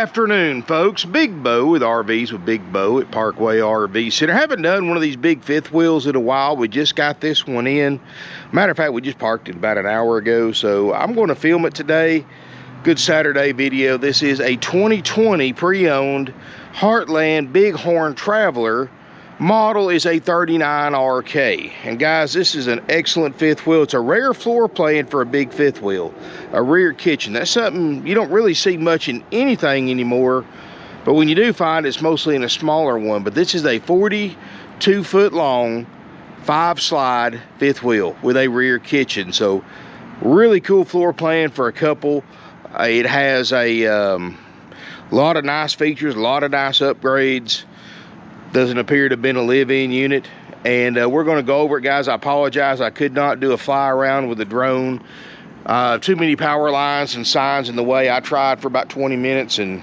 afternoon, folks. Big Bo with RVs with Big Bo at Parkway RV Center. Haven't done one of these big fifth wheels in a while. We just got this one in. Matter of fact, we just parked it about an hour ago, so I'm going to film it today. Good Saturday video. This is a 2020 pre-owned Heartland Bighorn Traveler. Model is a 39RK. And guys, this is an excellent fifth wheel. It's a rare floor plan for a big fifth wheel. A rear kitchen. That's something you don't really see much in anything anymore. But when you do find it, it's mostly in a smaller one. But this is a 42-foot long, 5-slide fifth wheel with a rear kitchen. So really cool floor plan for a couple. It has a lot of nice features, a lot of nice upgrades. Doesn't appear to have been a live-in unit. And we're going to go over it, guys. I apologize. I could not do a fly around with the drone. Too many power lines and signs in the way. I tried for about 20 minutes and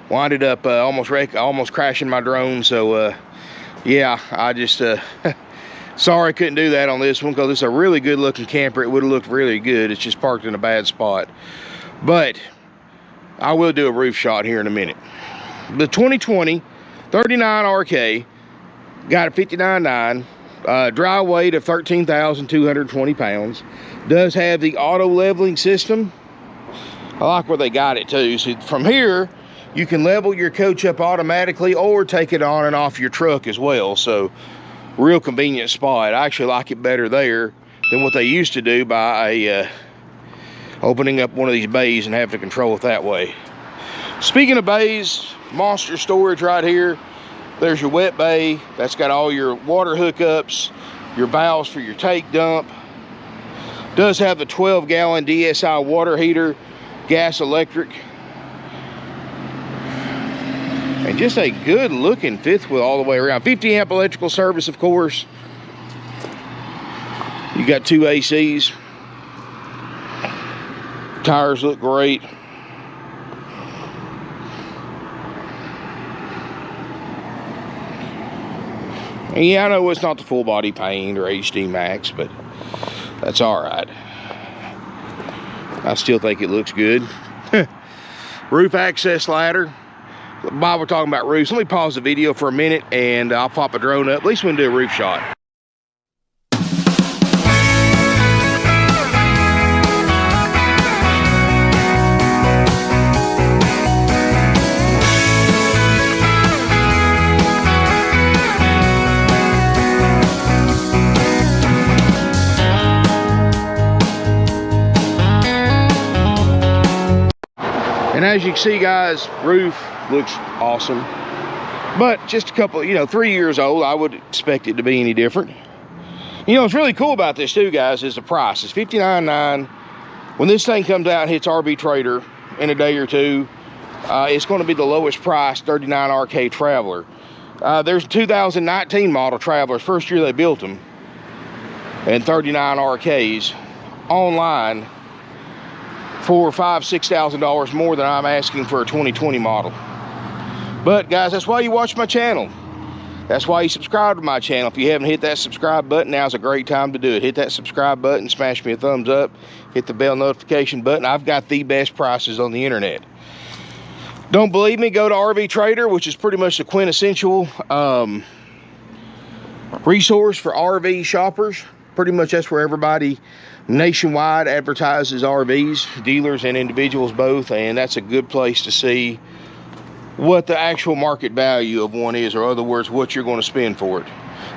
winded up almost crashing my drone. So, yeah, I just... sorry I couldn't do that on this one because it's a really good-looking camper. It would have looked really good. It's just parked in a bad spot. But I will do a roof shot here in a minute. The 2020 39RK got a 59.9, dry weight of 13,220 pounds. Does have the auto leveling system. I like where they got it too. So from here, you can level your coach up automatically or take it on and off your truck as well. So real convenient spot. I actually like it better there than what they used to do by opening up one of these bays and having to control it that way. Speaking of bays, monster storage right here. There's your wet bay. That's got all your water hookups, your valves for your take dump. Does have the 12-gallon DSI water heater, gas electric. And just a good looking fifth wheel all the way around. 50 amp electrical service, of course. You got 2 ACs. Tires look great. And yeah, I know it's not the full body paint or HD Max, but that's all right. I still think it looks good. Roof access ladder. While we're talking about roofs, let me pause the video for a minute and I'll pop a drone up. At least we can do a roof shot. And as you can see, guys, roof looks awesome. But just a couple, 3 years old, I would expect it to be any different. What's really cool about this too, guys, is the price. It's $59.9. When this thing comes out and hits RV Trader in a day or two, it's going to be the lowest price 39RK Traveler. There's a 2019 model Travelers, first year they built them, and 39RKs online for $5,000 to $6,000 more than I'm asking for a 2020 model. But guys, that's why you watch my channel. That's why you subscribe to my channel. If you haven't hit that subscribe button, now's a great time to do it. Hit that subscribe button, smash me a thumbs up, hit the bell notification button. I've got the best prices on the internet. Don't believe me? Go to RV Trader, which is pretty much the quintessential resource for RV shoppers. Pretty much that's where everybody nationwide advertises RVs, dealers and individuals both, and that's a good place to see what the actual market value of one is, or in other words, what you're going to spend for it.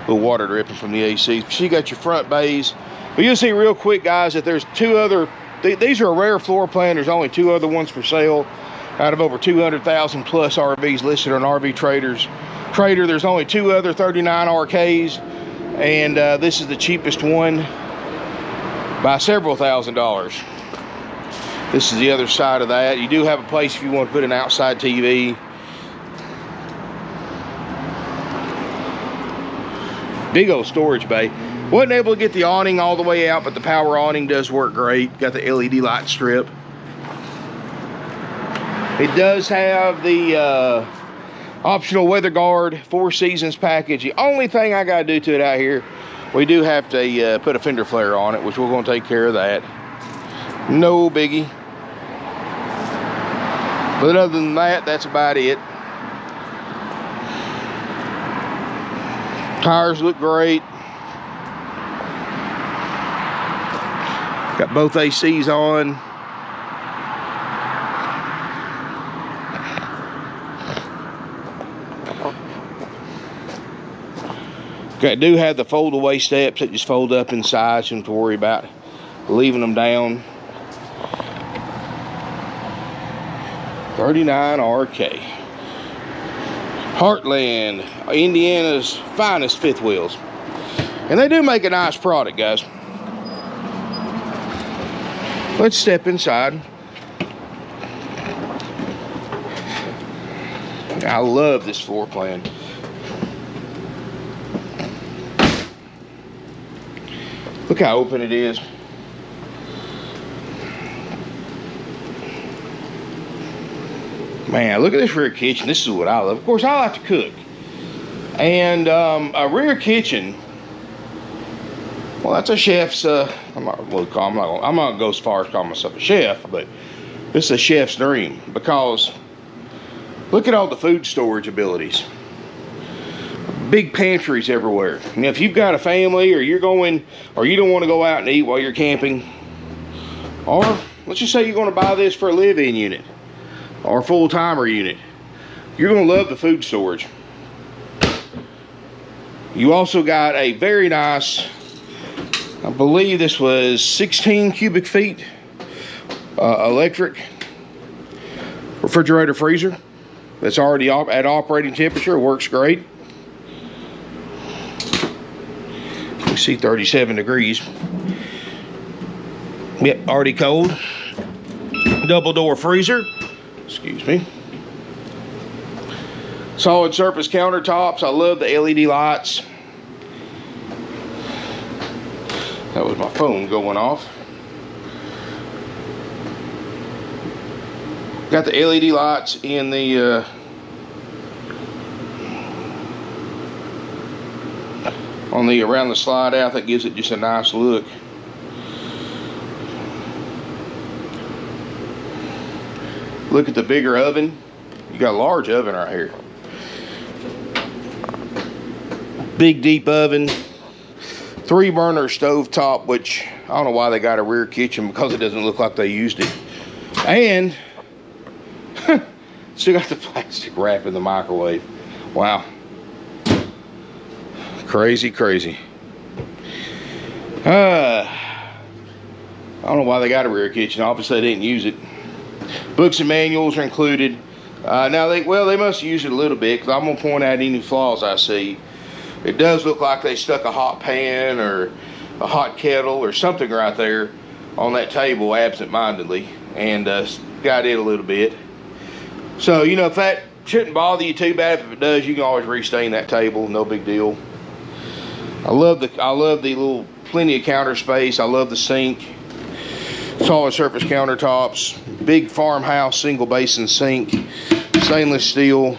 The water dripping from the AC. So you got your front bays. But you'll see real quick, guys, that there's 2 other, these are a rare floor plan. There's only 2 other ones for sale out of over 200,000 plus RVs listed on RV Trader. There's only 2 other 39RKs, and this is the cheapest one by several $1,000s. This is the other side of that. You do have a place if you want to put an outside TV. Big old storage bay. Wasn't able to get the awning all the way out, but the power awning does work great. Got the LED light strip. It does have the optional weather guard 4 seasons package. The only thing I got to do to it out here, we do have to put a fender flare on it, which we're going to take care of that. No biggie. But other than that, that's about it. Tires look great. Got both ACs on. Do have the fold away steps that just fold up inside, so you don't have to worry about leaving them down. 39 RK. Heartland, Indiana's finest fifth wheels. And they do make a nice product, guys. Let's step inside. I love this floor plan. Look how open it is. Man, look at this rear kitchen. This is what I love. Of course, I like to cook. And a rear kitchen, well, that's a chef's, I'm not gonna go as far as calling myself a chef, but this is a chef's dream, because look at all the food storage abilities. Big pantries everywhere. Now, if you've got a family, or you're going, or you don't want to go out and eat while you're camping, or let's just say you're going to buy this for a live-in unit or full-timer unit, you're going to love the food storage. You also got a very nice, I believe this was 16 cubic feet electric refrigerator freezer that's already at operating temperature. Works great. You see 37 degrees. Yep, already cold. Double door freezer. Excuse me. Solid surface countertops. I love the LED lights. That was my phone going off. Got the LED lights in the around the slide out. That gives it just a nice look. Look at the bigger oven. You got a large oven right here. Big deep oven. 3-burner stove top, which I don't know why they got a rear kitchen, because it doesn't look like they used it. And still got the plastic wrap in the microwave. Wow. Crazy, crazy. I don't know why they got a rear kitchen. Obviously they didn't use it. Books and manuals are included. Now they must use it a little bit, because I'm gonna point out any flaws I see. It does look like they stuck a hot pan or a hot kettle or something right there on that table absent-mindedly, and got it a little bit. So, you know, if that shouldn't bother you too bad, if it does, you can always restain that table, no big deal. I love the little plenty of counter space. I love the sink. Solid surface countertops. Big farmhouse single basin sink. Stainless steel.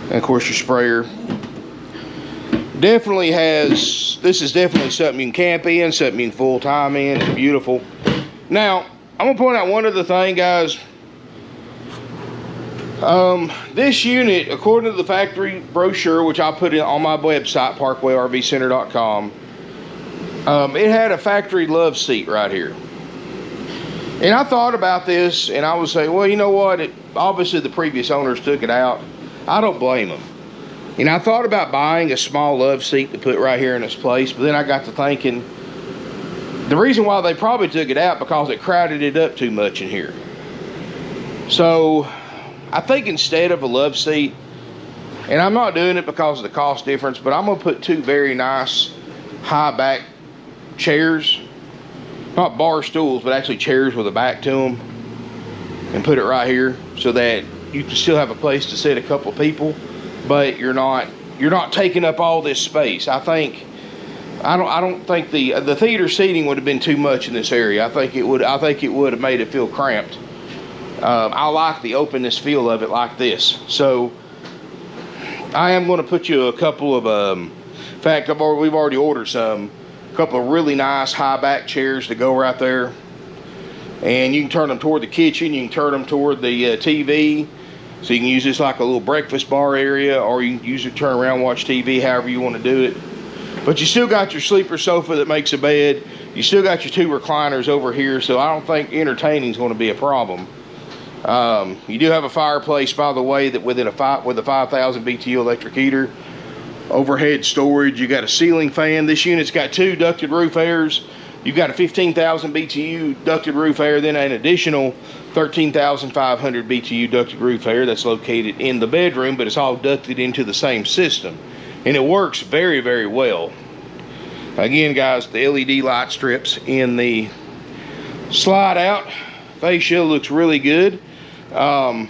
And of course your sprayer. Definitely has, this is definitely something you can camp in, something you can full time in. It's beautiful. Now, I'm gonna point out one other thing, guys. This unit, according to the factory brochure, which I put in on my website, parkwayrvcenter.com, it had a factory love seat right here. And I thought about this, and I would say, well, you know what? Obviously, the previous owners took it out. I don't blame them. And I thought about buying a small love seat to put right here in its place, but then I got to thinking, the reason why they probably took it out, because it crowded it up too much in here. So I think instead of a love seat, and I'm not doing it because of the cost difference, but I'm gonna put 2 very nice high back chairs, not bar stools, but actually chairs with a back to them, and put it right here so that you can still have a place to sit a couple people, but you're not taking up all this space. I don't think the theater seating would have been too much in this area. I think it would have made it feel cramped. I like the openness feel of it like this. So I am going to put you a couple of in fact, we've already ordered a couple of really nice high back chairs to go right there. And you can turn them toward the kitchen, you can turn them toward the TV. So you can use this like a little breakfast bar area, or you can use it, turn around, watch TV, however you want to do it. But you still got your sleeper sofa that makes a bed. You still got your 2 recliners over here, so I don't think entertaining is going to be a problem. You do have a fireplace, by the way, that with a 5,000 BTU electric heater. Overhead storage. You got a ceiling fan. This unit's got 2 ducted roof airs. You've got a 15,000 BTU ducted roof air, then an additional 13,500 BTU ducted roof air that's located in the bedroom, but it's all ducted into the same system. And it works very, very well. Again, guys, the LED light strips in the slide out fascia looks really good. The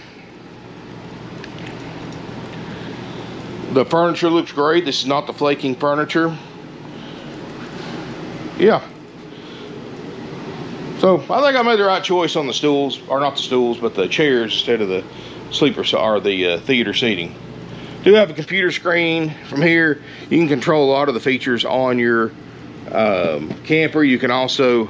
furniture looks great. This is not the flaking furniture. Yeah. So I think I made the right choice on the stools, or not the stools, but the chairs instead of the sleeper or the theater seating. Do have a computer screen from here. You can control a lot of the features on your camper. You can also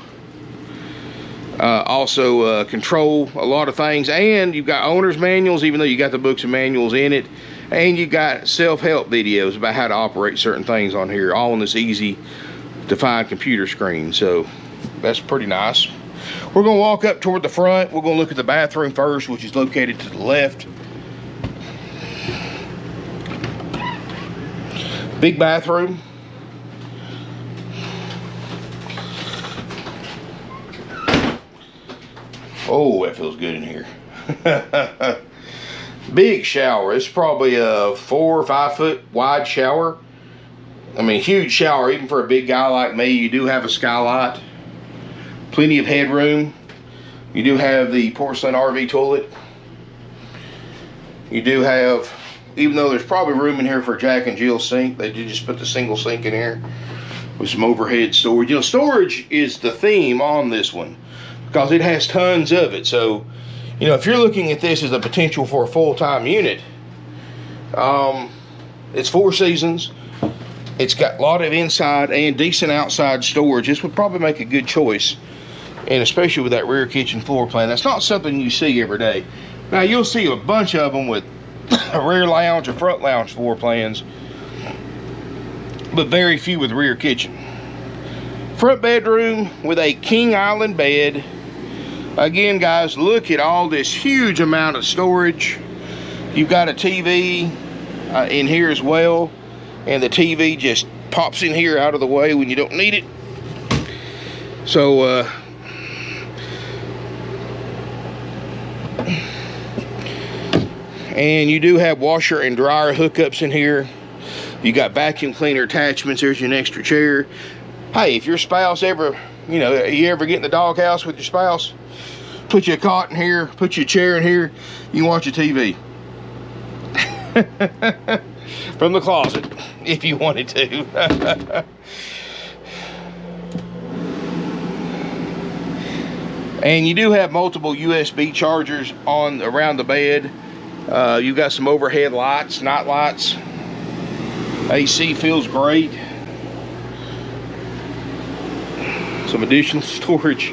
control a lot of things, and you've got owner's manuals, even though you got the books and manuals in it, and you got self-help videos about how to operate certain things on here, all on this easy to find computer screen. So that's pretty nice. We're going to walk up toward the front. We're going to look at the bathroom first, which is located to the left. Big bathroom. Oh, that feels good in here. Big shower. It's probably a 4 or 5 foot wide shower. I mean, huge shower, even for a big guy like me. You do have a skylight. Plenty of headroom. You do have the porcelain RV toilet. You do have, even though there's probably room in here for Jack and Jill's sink, they did just put the single sink in here with some overhead storage. You know, storage is the theme on this one because it has tons of it. So, you know, if you're looking at this as a potential for a full-time unit, it's 4 seasons. It's got a lot of inside and decent outside storage. This would probably make a good choice, and especially with that rear kitchen floor plan. That's not something you see every day. Now, you'll see a bunch of them with rear lounge or front lounge floor plans, but very few with rear kitchen. Front bedroom with a king island bed. Again, guys, look at all this huge amount of storage. You've got a TV in here as well, and the TV just pops in here out of the way when you don't need it. So and you do have washer and dryer hookups in here. You got vacuum cleaner attachments. There's your extra chair. Hey, if your spouse ever, you know, you ever get in the doghouse with your spouse, put you a cot in here, put you a chair in here, you can watch your TV from the closet if you wanted to. And you do have multiple USB chargers on around the bed. You've got some overhead lights, night lights. AC feels great. Some additional storage.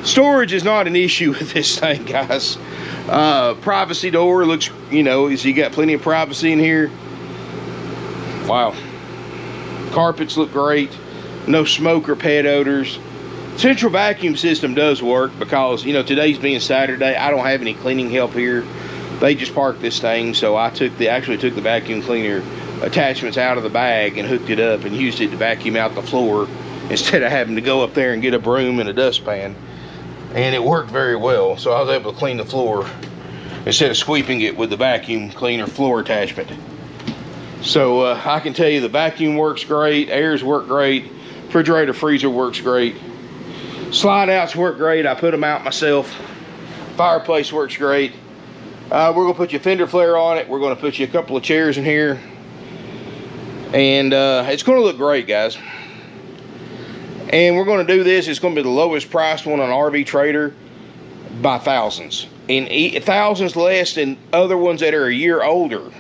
Storage is not an issue with this thing, guys. Privacy door looks, you know, so you got plenty of privacy in here. Wow. Carpets look great. No smoke or pet odors. Central vacuum system does work because, you know, today's being Saturday. I don't have any cleaning help here. They just parked this thing, so I actually took the vacuum cleaner attachments out of the bag and hooked it up and used it to vacuum out the floor instead of having to go up there and get a broom and a dustpan. And it worked very well, so I was able to clean the floor instead of sweeping it with the vacuum cleaner floor attachment. So I can tell you the vacuum works great, airs work great, refrigerator freezer works great, slide outs work great. I put them out myself. Fireplace works great. We're gonna put you a fender flare on it. We're gonna put you a couple of chairs in here, and it's gonna look great, guys. And we're gonna do this. It's gonna be the lowest priced one on RV Trader by thousands, and thousands less than other ones that are a year older.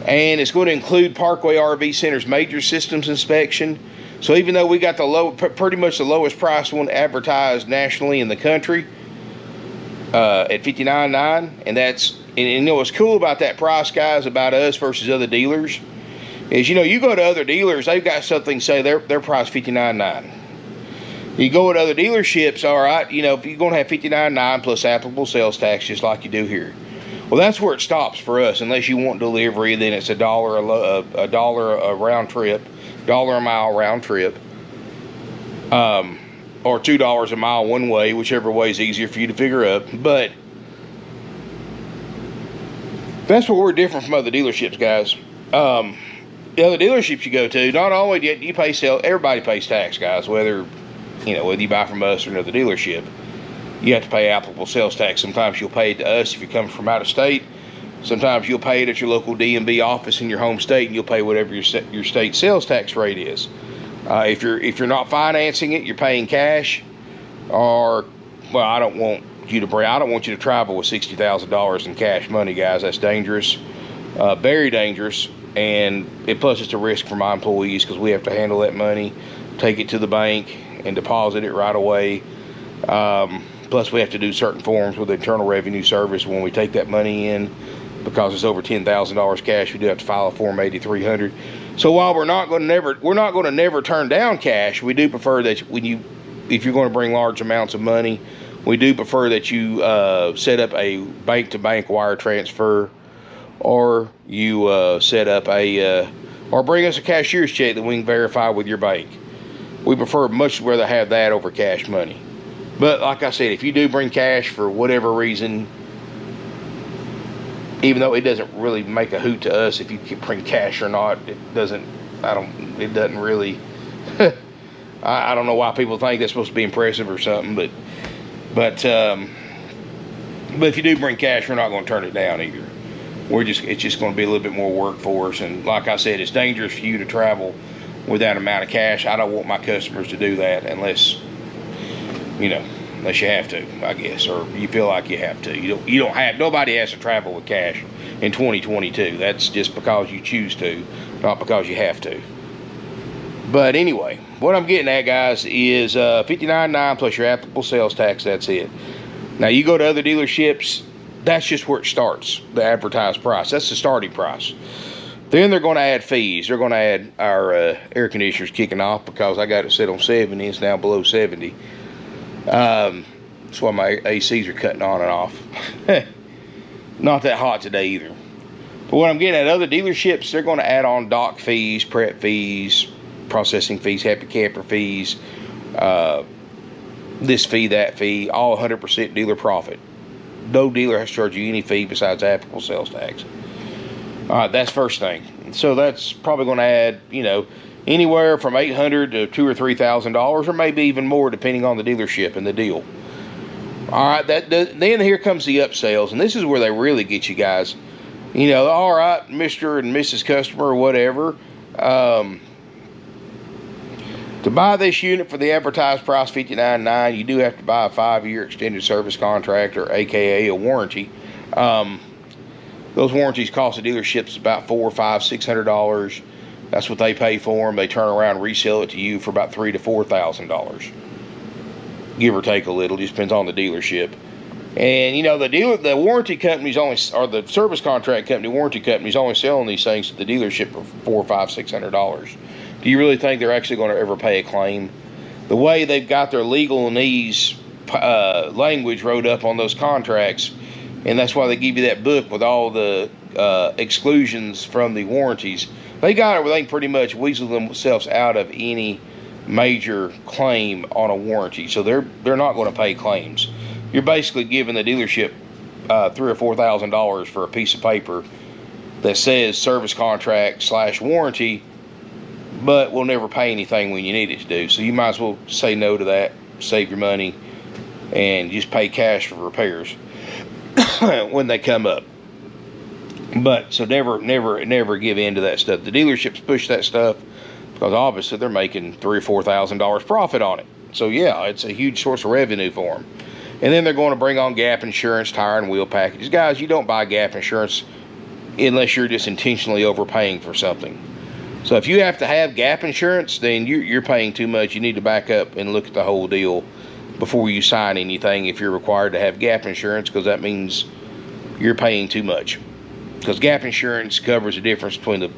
And it's going to include Parkway RV Center's major systems inspection. So even though we got the pretty much the lowest price one advertised nationally in the country at $59.9, and you know what's cool about that price, guys, about us versus other dealers, is, you know, you go to other dealers, they've got something say their price $59.9. You go with other dealerships, all right, you know, if you're going to have $59.9 plus applicable sales tax, just like you do here. Well, that's where it stops for us. Unless you want delivery, then it's $1 a round trip, $1 a mile round trip, or $2 a mile one way, whichever way is easier for you to figure up. But that's where we're different from other dealerships, guys. The other dealerships you go to, not only do you pay everybody pays tax, guys, whether you buy from us or another dealership. You have to pay applicable sales tax. Sometimes you'll pay it to us if you come from out of state. Sometimes you'll pay it at your local DMV office in your home state, and you'll pay whatever your state sales tax rate is. If you're not financing it, you're paying cash. Or, well, I don't want you to travel with $60,000 in cash money, guys. That's dangerous, very dangerous, and plus it's a risk for my employees because we have to handle that money, take it to the bank, and deposit it right away. Plus we have to do certain forms with the Internal Revenue Service when we take that money in, because it's over $10,000 cash. We do have to file a Form 8300. So while we're not going to never turn down cash, we do prefer that if you're going to bring large amounts of money, we do prefer that you set up a bank-to-bank wire transfer, or you set up or bring us a cashier's check that we can verify with your bank. We prefer much rather have that over cash money. But like I said, if you do bring cash for whatever reason, even though it doesn't really make a hoot to us if you bring cash or not, it doesn't really. I don't know why people think that's supposed to be impressive or something, but if you do bring cash, we're not going to turn it down either. It's just going to be a little bit more work for us, and like I said, it's dangerous for you to travel with that amount of cash. I don't want my customers to do that unless you have to, I guess, or you feel like you have to. Nobody has to travel with cash in 2022. That's just because you choose to, not because you have to. But anyway, what I'm getting at, guys, is $59.9 plus your applicable sales tax. That's it. Now you go to other dealerships, that's just where it starts, the advertised price. That's the starting price. Then they're going to add fees. They're going to add our air conditioners kicking off, because I got it set on 70. It's now below 70. That's why my ACs are cutting on and off. Not that hot today either. But what I'm getting at, other dealerships, they're going to add on dock fees, prep fees, processing fees, happy camper fees, this fee, that fee, all 100% dealer profit. No dealer has to charge you any fee besides applicable sales tax. All right, that's first thing. So that's probably going to add, anywhere from $800 to $2,000 or $3,000, or maybe even more, depending on the dealership and the deal. All right, then here comes the upsells, and this is where they really get you guys. All right, Mr. and Mrs. Customer or whatever, to buy this unit for the advertised price $59.9, you do have to buy a 5-year extended service contract, or AKA a warranty. Those warranties cost the dealerships about $400, $500, $600. That's what they pay for them. They turn around and resell it to you for about $3,000 to $4,000, give or take a little. Just depends on the dealership. And the warranty companies the service contract company warranty companies only selling these things to the dealership for $400, $500, $600. Do you really think they're actually going to ever pay a claim? The way they've got their legalese language wrote up on those contracts, and that's why they give you that book with all the exclusions from the warranties. They got it where they can pretty much weasel themselves out of any major claim on a warranty. So they're not going to pay claims. You're basically giving the dealership $3,000 or $4,000 for a piece of paper that says service contract / warranty, but will never pay anything when you need it to do. So you might as well say no to that, save your money, and just pay cash for repairs when they come up. But so never give in to that stuff. The dealerships push that stuff because obviously they're making $3,000 or $4,000 profit on it. So yeah, it's a huge source of revenue for them. And then they're going to bring on gap insurance, tire and wheel packages. Guys, you don't buy gap insurance unless you're just intentionally overpaying for something. So if you have to have gap insurance, then you're paying too much. You need to back up and look at the whole deal before you sign anything if you're required to have gap insurance, because that means you're paying too much. Because gap insurance covers the difference between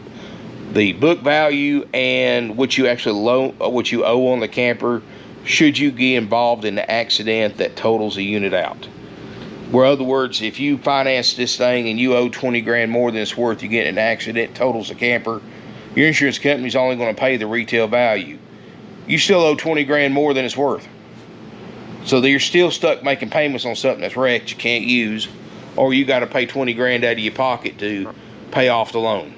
the book value and what you actually what you owe on the camper should you get involved in the accident that totals the unit out. Where, in other words, if you finance this thing and you owe 20 grand more than it's worth, you get in an accident, totals the camper, your insurance company's only going to pay the retail value. You still owe 20 grand more than it's worth. So you're still stuck making payments on something that's wrecked you can't use, or you got to pay 20 grand out of your pocket to pay off the loan.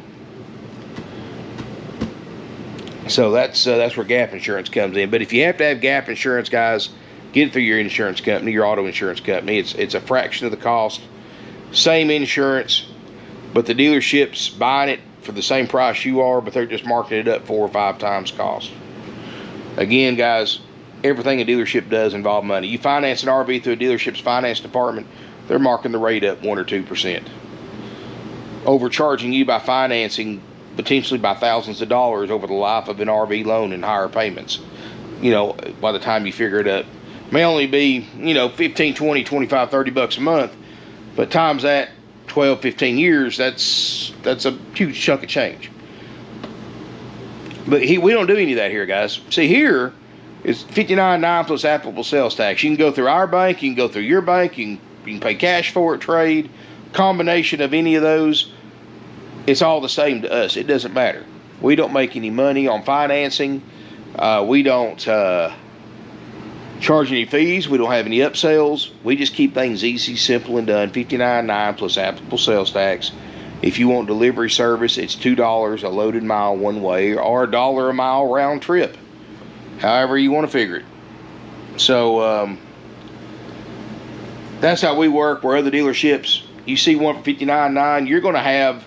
So that's where gap insurance comes in. But if you have to have gap insurance, guys, get it through your insurance company, your auto insurance company. It's a fraction of the cost, same insurance, but the dealership's buying it for the same price you are, but they're just marking it up 4 or 5 times cost. Again, guys, everything a dealership does involve money. You finance an RV through a dealership's finance department, they're marking the rate up 1 or 2%. Overcharging you by financing potentially by thousands of dollars over the life of an RV loan and higher payments. You know, by the time you figure it up, may only be, you know, 15, 20, 25, 30 bucks a month, but times that 12, 15 years, that's a huge chunk of change. But we don't do any of that here, guys. See, here is $59.9 plus applicable sales tax. You can go through our bank, you can go through your bank, you can pay cash for it, trade, combination of any of those. It's all the same to us. It doesn't matter. We don't make any money on financing. We don't charge any fees. We don't have any upsells. We just keep things easy, simple, and done. $59.9 plus applicable sales tax. If you want delivery service, it's $2 a loaded mile one way, or $1 a mile round trip. However you want to figure it. So that's how we work. Where other dealerships, you see one for $59.9, you're going to have,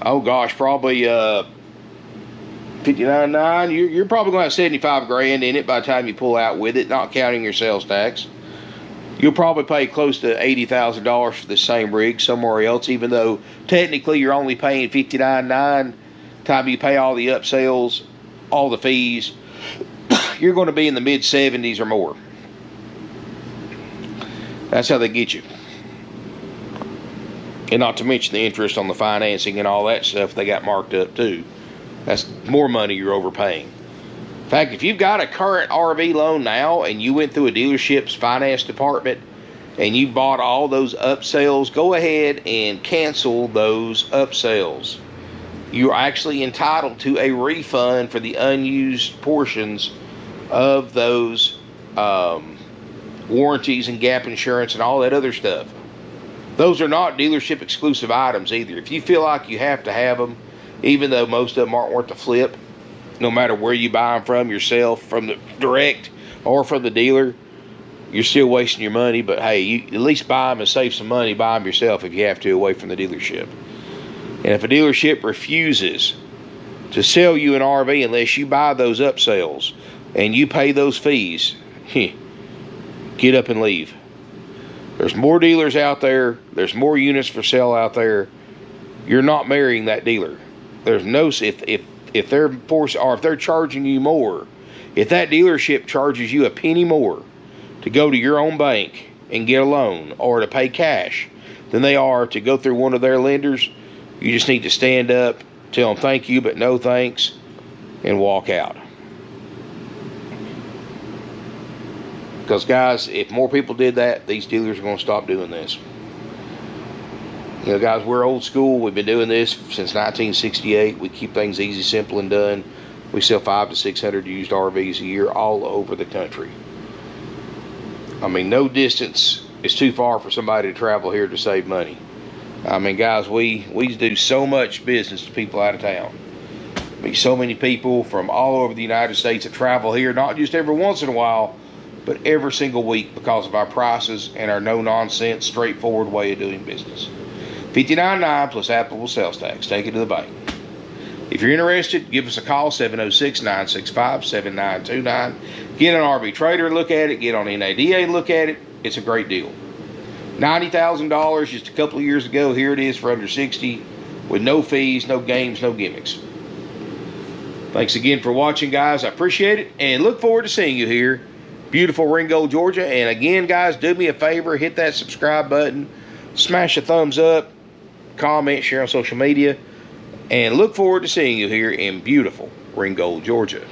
oh gosh, probably $59.9. You're probably going to have 75 grand in it by the time you pull out with it, not counting your sales tax. You'll probably pay close to $80,000 for the same rig somewhere else, even though technically you're only paying $59.9. Time you pay all the upsells, all the fees, you're going to be in the mid-70s or more. That's how they get you. And not to mention the interest on the financing and all that stuff they got marked up too. That's more money you're overpaying. In fact, if you've got a current RV loan now and you went through a dealership's finance department and you bought all those upsells, go ahead and cancel those upsells. You're actually entitled to a refund for the unused portions of those warranties and gap insurance and all that other stuff. Those are not dealership exclusive items either. If you feel like you have to have them, even though most of them aren't worth the flip, no matter where you buy them from, yourself, from the direct or from the dealer, you're still wasting your money. But hey, you at least buy them and save some money. Buy them yourself if you have to, away from the dealership. And if a dealership refuses to sell you an RV unless you buy those upsells and you pay those fees, get up and leave. There's more dealers out there. There's more units for sale out there. You're not marrying that dealer. There's no, if they're forced, or if they're charging you more, if that dealership charges you a penny more to go to your own bank and get a loan or to pay cash than they are to go through one of their lenders, you just need to stand up, tell them thank you but no thanks, and walk out. Because guys, if more people did that, these dealers are going to stop doing this. You know, guys, we're old school. We've been doing this since 1968. We keep things easy, simple, and done. We sell 500 to 600 used RVs a year all over the country. I mean, no distance is too far for somebody to travel here to save money. I mean, guys, we do so much business to people out of town. I mean, so many people from all over the United States that travel here, not just every once in a while, but every single week because of our prices and our no-nonsense, straightforward way of doing business. $59.9 plus applicable sales tax. Take it to the bank. If you're interested, give us a call, 706-965-7929. Get an RV Trader and look at it. Get on NADA and look at it. It's a great deal. $90,000 just a couple of years ago. Here it is for under $60,000 with no fees, no games, no gimmicks. Thanks again for watching, guys. I appreciate it, and look forward to seeing you here, beautiful Ringgold, Georgia. And again, guys, do me a favor, hit that subscribe button, smash a thumbs up, comment, share on social media, and look forward to seeing you here in beautiful Ringgold, Georgia.